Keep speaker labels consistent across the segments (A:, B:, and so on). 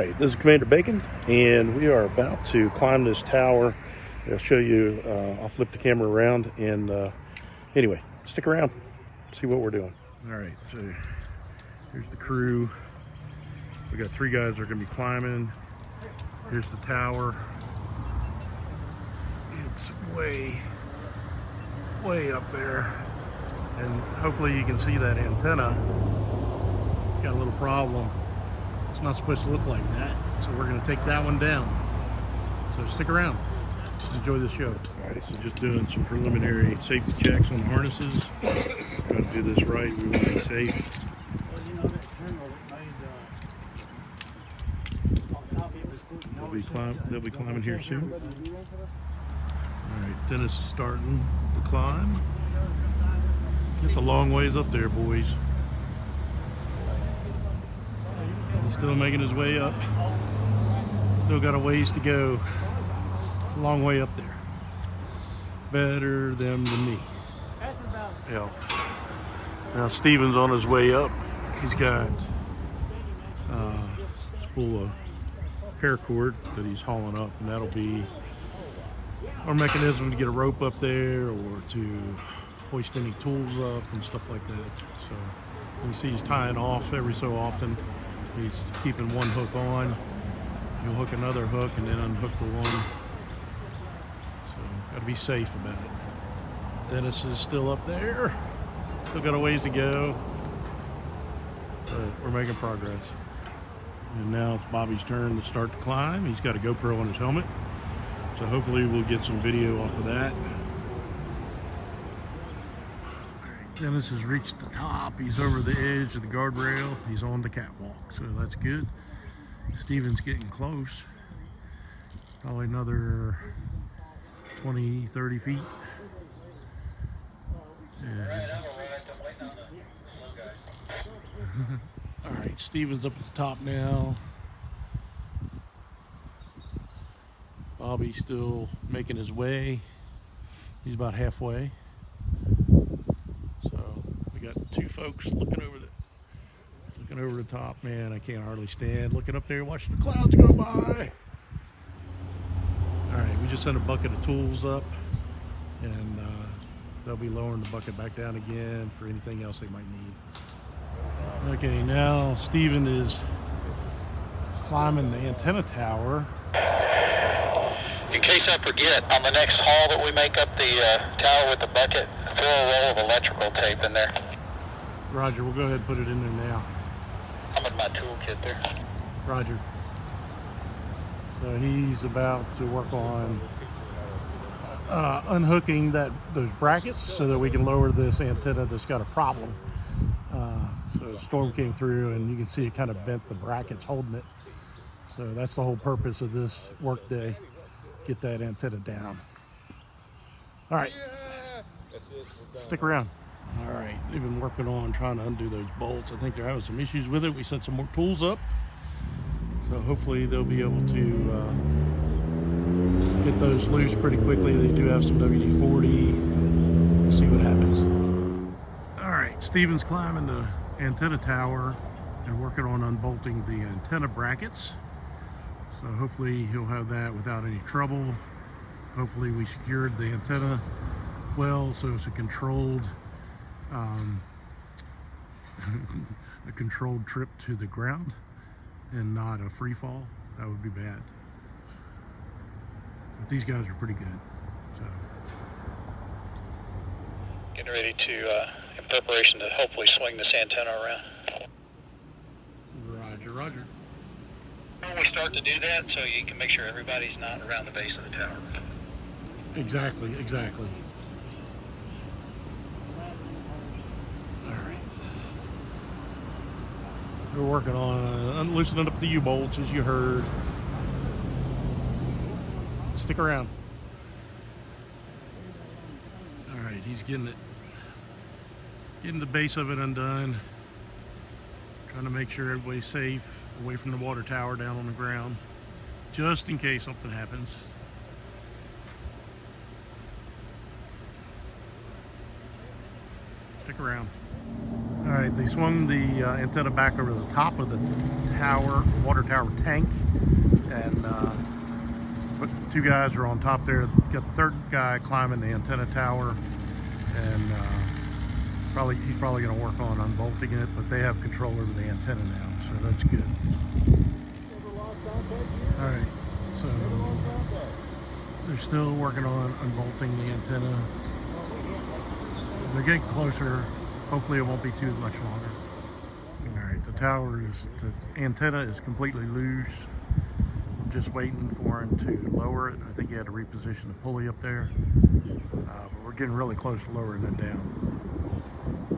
A: right, this is Commander Bacon, and we are about to climb this tower. I'll show you, I'll flip the camera around, and anyway, stick around, see what we're doing. All right, so here's the crew. We got 3 guys that are gonna be climbing. Here's the tower. It's way up there, and hopefully you can see that antenna. It's got a little problem. It's not supposed to look like that, so we're going to take that one down. So stick around, enjoy the show. All right, so just doing some preliminary safety checks on the harnesses. Got to do this right, we want to be safe. They'll be climbing here soon. All right, Dennis is starting to climb. It's a long ways up there, boys. He's still making his way up. Still got a ways to go. It's a long way up there. Better them than me. Yeah. Now Steven's on his way up. He's got a spool of paracord that he's hauling up, and that'll be our mechanism to get a rope up there or to hoist any tools up and stuff like that. So you see he's tying off every so often. He's keeping one hook on. He'll hook another hook and then unhook the one. So got to be safe about it. Dennis is still up there. Still got a ways to go, but we're making progress. And now it's Bobby's turn to start to climb. He's got a GoPro on his helmet, so hopefully we'll get some video off of that. Dennis has reached the top. He's over the edge of the guardrail. He's on the catwalk, so that's good. Steven's getting close. Probably another 20, 30 feet. And all right, Steven's up at the top now. Bobby's still making his way. He's about halfway. So we got 2 folks looking over the top. Man, I can't hardly stand looking up there watching the clouds go by. All right, we just sent a bucket of tools up, and they'll be lowering the bucket back down again for anything else they might need. Okay, now Steven is climbing the antenna tower.
B: In case I forget, on the next haul that we make up the tower with the bucket, throw a roll of electrical tape in there.
A: Roger, we'll go ahead and put it in there now.
B: I'm in my toolkit there.
A: Roger. So he's about to work on unhooking those brackets so that we can lower this antenna that's got a problem. So a storm came through, and you can see it kind of bent the brackets holding it. So that's the whole purpose of this work day, get that antenna down. All right, stick around. All right, they've been working on trying to undo those bolts. I think they're having some issues with it. We sent some more tools up, so hopefully they'll be able to get those loose pretty quickly. They do have some WD-40. We'll see what happens. All right, Steven's climbing the antenna tower and working on unbolting the antenna brackets. So hopefully he'll have that without any trouble. Hopefully we secured the antenna well, so it's a controlled trip to the ground and not a free fall. That would be bad. But these guys are pretty good. So
B: Getting ready to, in preparation to hopefully swing this antenna around.
A: Roger, roger.
B: When we start to do that, so you can make sure everybody's not around the base of the tower.
A: Exactly, exactly. All right. We're working on loosening up the U-bolts, as you heard. Stick around. All right, he's getting the base of it undone. Trying to make sure everybody's safe, away from the water tower, down on the ground, just in case something happens. Stick around. All right, they swung the antenna back over the top of the tower, water tower tank, and but 2 guys are on top there. Got the 3rd guy climbing the antenna tower, and he's probably going to work on unbolting it, but they have control over the antenna now, so that's good. All right, so they're still working on unbolting the antenna. They're getting closer. Hopefully it won't be too much longer. All right, the antenna is completely loose. I'm just waiting for him to lower it. I think he had to reposition the pulley up there. But we're getting really close to lowering it down.
C: The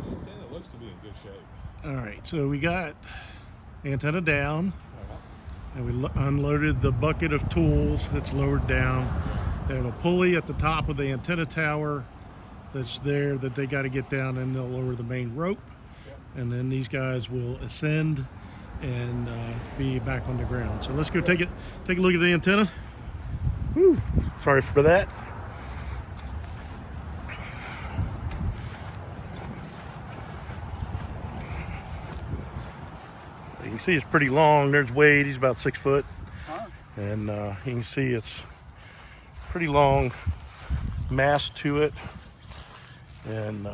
C: antenna looks to be in good shape.
A: All right, so we got the antenna down, and we unloaded the bucket of tools that's lowered down. They have a pulley at the top of the antenna tower that's there that they got to get down, and they'll lower the main rope, and then these guys will ascend and be back on the ground. So let's go take a look at the antenna. Whew. Sorry for that. You can see it's pretty long. There's Wade, he's about 6 foot, and you can see it's pretty long mast to it. And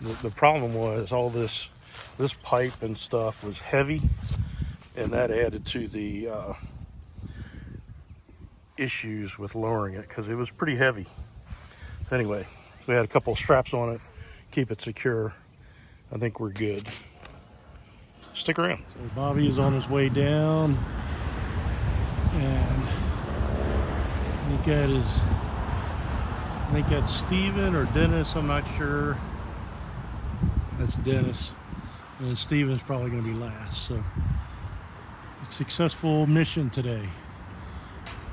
A: the problem was all this pipe and stuff was heavy, and that added to the issues with lowering it, because it was pretty heavy. So anyway, we had a couple of straps on it, keep it secure. I think we're good. Stick around. So Bobby is on his way down, and I think that's Steven or Dennis, I'm not sure. That's Dennis. And then Steven's probably going to be last. So, a successful mission today.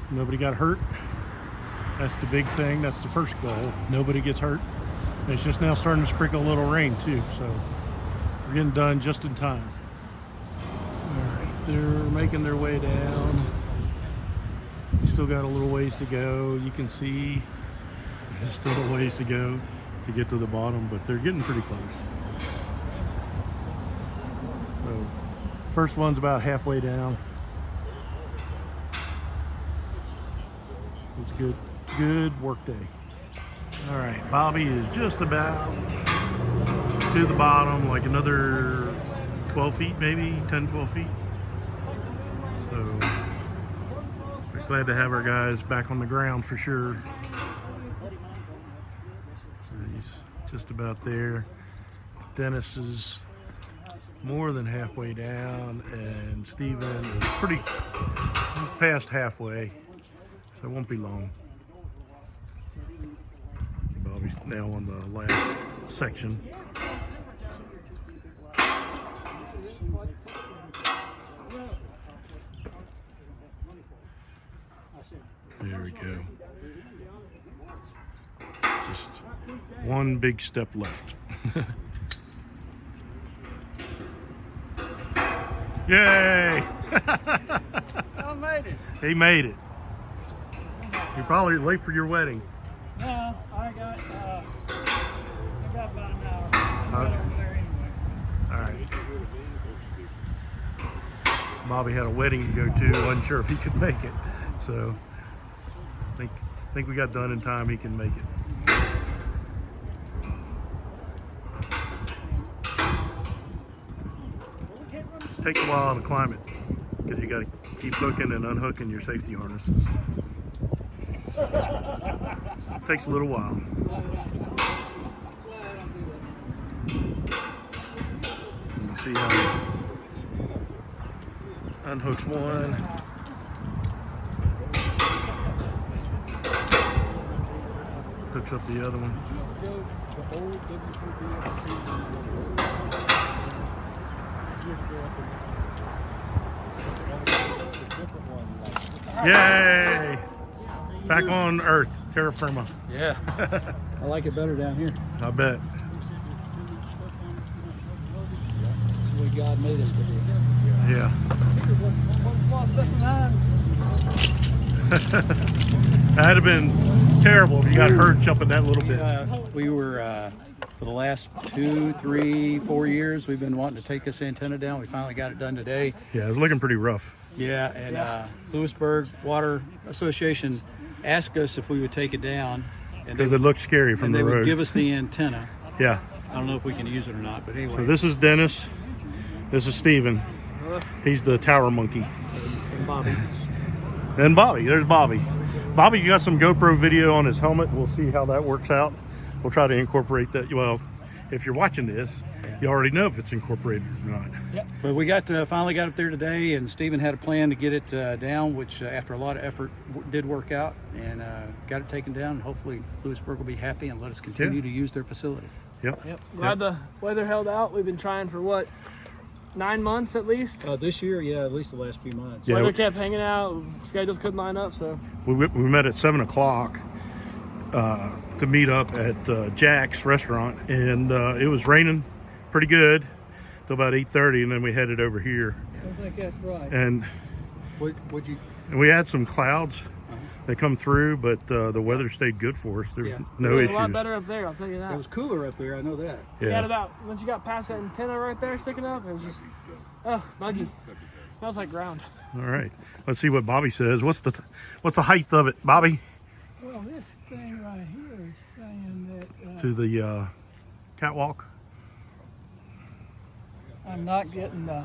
A: Nobody got hurt. That's the big thing. That's the first goal. Nobody gets hurt. And it's just now starting to sprinkle a little rain too. So, we're getting done just in time. Alright, they're making their way down. Still got a little ways to go. You can see there's still a ways to go to get to the bottom, but they're getting pretty close. So, first one's about halfway down. It's good work day. All right, Bobby is just about to the bottom, like another 12 feet, maybe 10, 12 feet. So, we're glad to have our guys back on the ground for sure. He's just about there. Dennis is more than halfway down, and Steven is he's past halfway, so it won't be long. Bobby's now on the last section. There we go. Just one big step left. Yay!
D: I made it.
A: He made it. You're probably late for your wedding.
D: No, I got about an hour. I'm
A: Okay.
D: over there anyway.
A: All right. Bobby had a wedding to go to. Wasn't sure if he could make it, so I think we got done in time. He can make it. Takes a while to climb it because you got to keep hooking and unhooking your safety harnesses. Takes a little while. You see how he unhooks one. Hooks up the other one. Yay! Back on Earth, terra firma.
D: Yeah. I like it better down here.
A: I bet.
D: That's the way God made us to be.
A: Yeah.
D: One small step behind.
A: That'd have been terrible if you got hurt jumping that little bit.
D: We were For the last 2, 3, 4 years, we've been wanting to take this antenna down. We finally got it done today.
A: Yeah, it's looking pretty rough.
D: Yeah, and Lewisburg Water Association asked us if we would take it down, and
A: Because it looks scary from
D: and
A: the
D: they
A: road.
D: would give us the antenna.
A: Yeah.
D: I don't know if we can use it or not, but anyway.
A: So this is Dennis. This is Steven. He's the tower monkey.
D: and Bobby.
A: And Bobby. There's Bobby. Bobby got some GoPro video on his helmet. We'll see how that works out. We'll try to incorporate that. Well, if you're watching this, you already know if it's incorporated or not.
D: But we got finally got up there today, and Stephen had a plan to get it down, which after a lot of effort did work out, and got it taken down. And hopefully Lewisburg will be happy and let us continue to use their facility.
A: Yep.
E: Yep. Glad the weather held out. We've been trying for what, 9 months at least.
D: This year, yeah, at least the last few months.
A: Yeah.
E: Weather kept hanging out. Schedules couldn't line up. So
A: We met at 7 o'clock to meet up at Jack's restaurant, and it was raining pretty good till about 8:30, and then we headed over here.
E: I think that's right.
A: And
D: Would you?
A: we had some clouds that come through, but the weather stayed good for us. There's
D: Yeah.
A: no
E: it was
A: issues.
E: a lot better up there. I'll tell you that.
D: It was cooler up there. I know that.
E: We had
A: Yeah.
E: about once you got past that antenna right there sticking up, it was just muggy. Smells like ground.
A: All right. Let's see what Bobby says. What's the height of it, Bobby?
F: Well, this thing right here is saying that
A: To the catwalk?
F: I'm not getting the.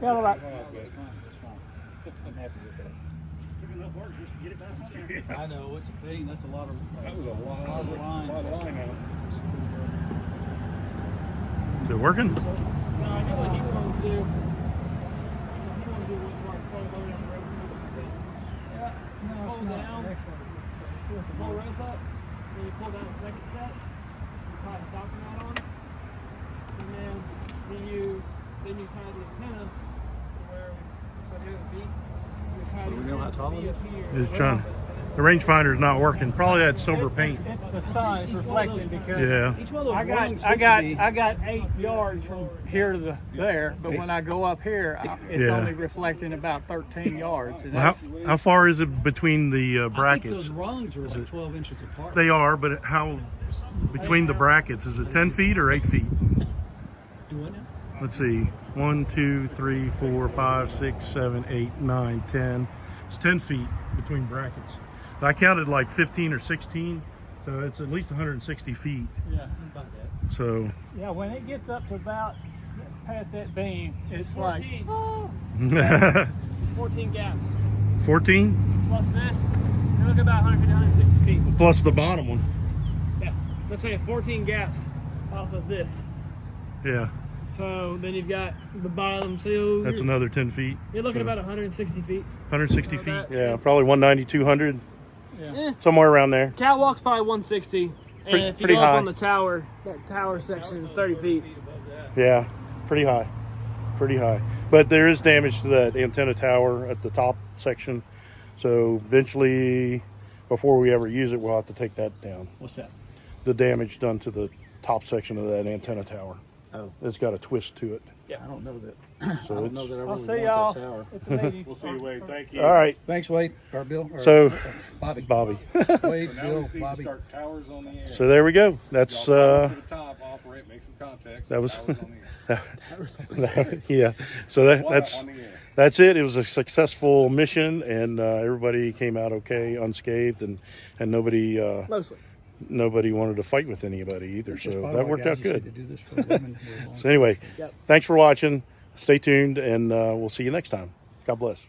E: Got all that.
D: I know it's a pain. That's a lot of.
C: That was a lot
D: of line.
C: of line on it.
A: Is it working?
E: No, I know what he wanted to do. He wanted to do one more pull low down the road.
F: No,
E: Pull
F: it's not.
E: down.
F: Actually, it's looking
E: Pull
F: like-
E: rope up. Then you pull down the second set. You tie a stocking knot on. And then you tie the antenna to where it's like 100 feet. You tie
D: Do
E: the
D: we know how
E: antenna
D: tall
E: to
D: it
E: be
D: is?
E: up here.
A: It's trying. The rangefinder's not working. Probably that silver paint.
F: It's the sun. It's reflecting because
A: Yeah.
D: Each one of those
F: I got 8 yards from here to there, but when I go up here, it's
A: Yeah.
F: only reflecting about 13 yards. And
A: Well,
F: that's,
A: how far is it between the
D: I think
A: brackets?
D: those rungs are like 12 inches apart.
A: They are, but how between the brackets? Is it 10 feet or 8 feet?
D: Do what now?
A: Let's see. 1, 2, 3, 4, 5, 6, 7, 8, 9, 10. It's 10 feet between brackets. I counted like 15 or 16, so it's at least 160 feet.
F: yeah.
D: About that.
A: So
F: Yeah, when it gets up to about past that beam, it's like
E: 14. 14 gaps.
A: 14
E: Plus this, you're looking about 150, 160 feet.
A: plus the bottom one.
E: Yeah, let's say 14 gaps off of this.
A: Yeah,
E: So then you've got the bottom. So
A: that's another 10 feet.
E: you're looking
A: so
E: about 160 feet.
A: 160
E: so
A: feet.
E: that-
A: Yeah, probably 190, 200,
E: Eh,
A: somewhere around there.
E: catwalk's probably 160. And
A: Pretty-
E: if you
A: pretty
E: go up
A: high.
E: on the tower, that tower section is 30 feet.
A: Yeah, pretty high. Pretty high. But there is damage to that antenna tower at the top section. So eventually, before we ever use it, we'll have to take that down.
D: What's that?
A: The damage done to the top section of that antenna tower.
D: Oh.
A: It's got a twist to it.
D: I don't know that.
A: So
D: I don't
A: it's,
D: know that I
F: I'll
D: really
F: see
D: want
F: y'all
D: that tower.
F: at the meeting.
C: We'll see you, Wade. Thank you.
A: all right,
D: Thanks, Wade. Or Bill. Or
A: So-
D: Bobby.
A: Bobby.
D: Wade,
C: So now we
D: Bill,
C: just need to
D: Bobby.
C: start towers on the air.
A: So there we go. That's
C: Y'all go to the top, operate, make some contacts.
A: that was-
C: Towers on the air.
A: yeah. So
C: What?
A: that's
C: On the air.
A: that's it. It was a successful mission, and everybody came out okay, unscathed, and nobody
E: Mostly.
A: nobody wanted to fight with anybody either.
D: That's
A: So
D: probably
A: that
D: why
A: worked
D: guys
A: out
D: just
A: good.
D: need to do this for a living.
A: So anyway,
E: Yep.
A: thanks for watching. Stay tuned, and we'll see you next time. God bless.